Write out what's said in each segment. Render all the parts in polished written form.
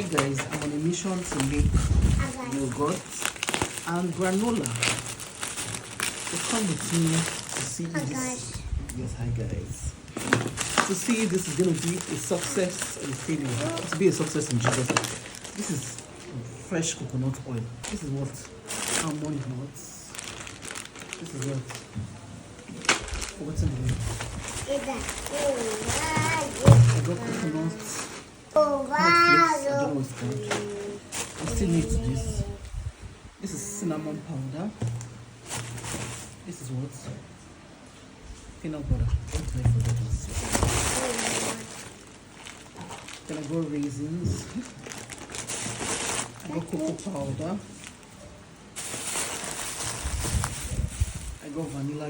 Hey guys, I'm on a mission to make yogurt and granola. So come with me to see this. Yes, hi guys. To see if this is going to be a success or a failure. To be a success in Jesus. This is fresh coconut oil. This is what almond nuts. This is what. What's in here? I got coconuts. Not flakes. I don't know what's called. I still need this. This is cinnamon powder. This is what? Peanut butter. What did I forget this? Then I got raisins. I got cocoa powder. I got vanilla.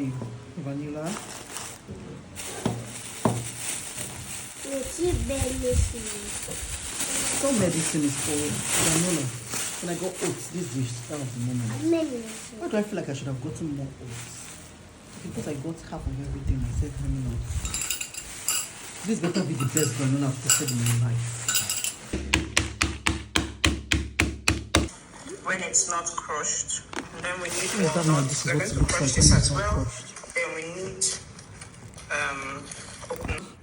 Some medicine is called granola. And I got oats this dish that was the moment. Why do I feel like I should have gotten more oats? Because I got half of everything. I said, let me know. This better be the best granola I've tasted in my life. When it's not crushed, then we need more nuts. We're going to crush this as well. Then we need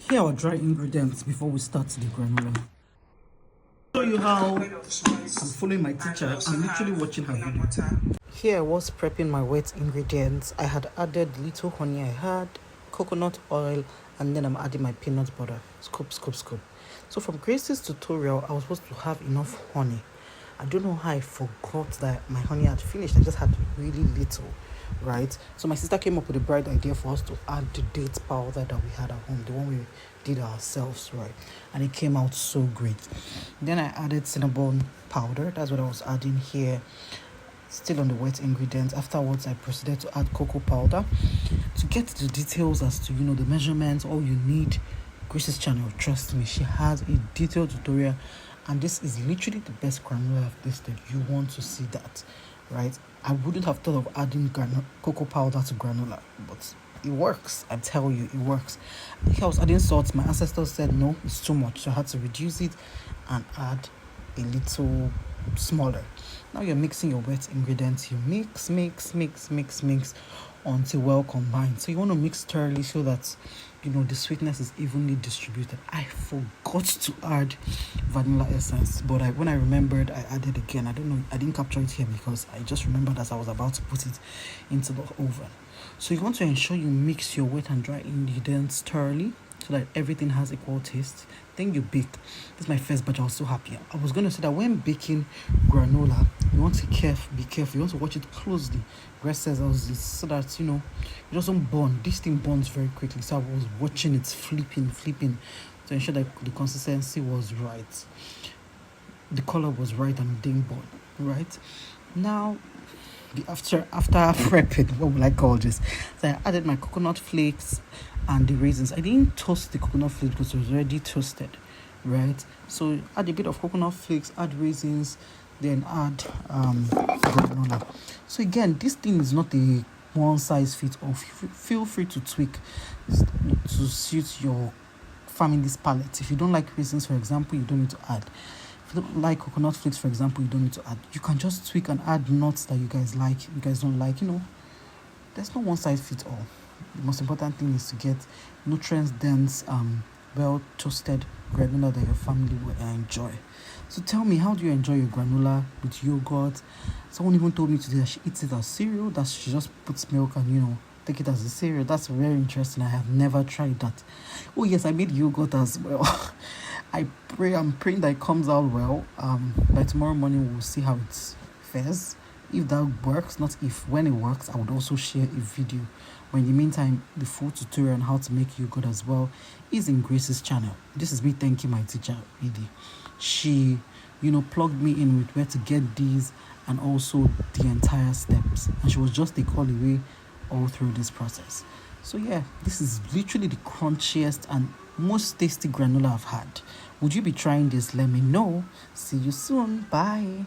here are our dry ingredients before we start the granola. Show you how I'm following my teacher. I'm literally watching her video. Here I was prepping my wet ingredients. I had added little honey. I had coconut oil, and then I'm adding my peanut butter. Scoop. So from Grace's tutorial, I was supposed to have enough honey. I don't know how I forgot that my honey had finished. I just had really little, right? So my sister came up with a bright idea for us to add the date powder that we had at home, the one we did ourselves, right? And it came out so great. Then I added cinnamon powder. That's what I was adding here, still on the wet ingredients. Afterwards, I proceeded to add cocoa powder. To get the details as to, the measurements, all you need, Grace's channel, trust me, she has a detailed tutorial. And this is literally the best granola I've tasted. You want to see that, right? I wouldn't have thought of adding cocoa powder to granola, but it works. I tell you, it works. I think I was adding salt. My ancestors said no, it's too much, so I had to reduce it and add a little smaller. Now you're mixing your wet ingredients. You mix until well combined. So you want to mix thoroughly so that the sweetness is evenly distributed. I forgot to add vanilla essence, but when I remembered, I added again. I don't know, I didn't capture it here because I just remembered as I was about to put it into the oven. So you want to ensure you mix your wet and dry ingredients thoroughly so that everything has equal taste. Then you bake. This is my first batch. I was so happy. I was going to say that when baking granola, you want to be careful. You want to watch it closely. Grace says so that it doesn't burn. This thing burns very quickly. So I was watching it flipping to ensure that the consistency was right, the color was right, and it didn't burn. Right now, after prepping, what will I call this? So I added my coconut flakes and the raisins. I didn't toast the coconut flakes because it was already toasted, right? So add a bit of coconut flakes, add raisins, then add granola. So again, this thing is not a one size fits all. Feel free to tweak to suit your family's palate. If you don't like raisins, for example, you don't need to add. If you don't like coconut flakes, for example, you don't need to add. You can just tweak and add nuts that you guys like, you guys don't like. There's no one size fits all. The most important thing is to get nutrients dense, well toasted granola that your family will enjoy. So tell me, how do you enjoy your granola with yogurt? Someone even told me today that she eats it as cereal, that she just puts milk and take it as a cereal. That's very interesting. I have never tried that. Oh yes, I made yogurt as well. I'm praying that it comes out well. By tomorrow morning we'll see how it fares. If that works, not if, when it works, I would also share a video. But in the meantime, the full tutorial on how to make yogurt as well is in Grace's channel. This is me thanking my teacher, Edie. She, plugged me in with where to get these and also the entire steps. And she was just a call away all through this process. So yeah, this is literally the crunchiest and most tasty granola I've had. Would you be trying this? Let me know. See you soon. Bye.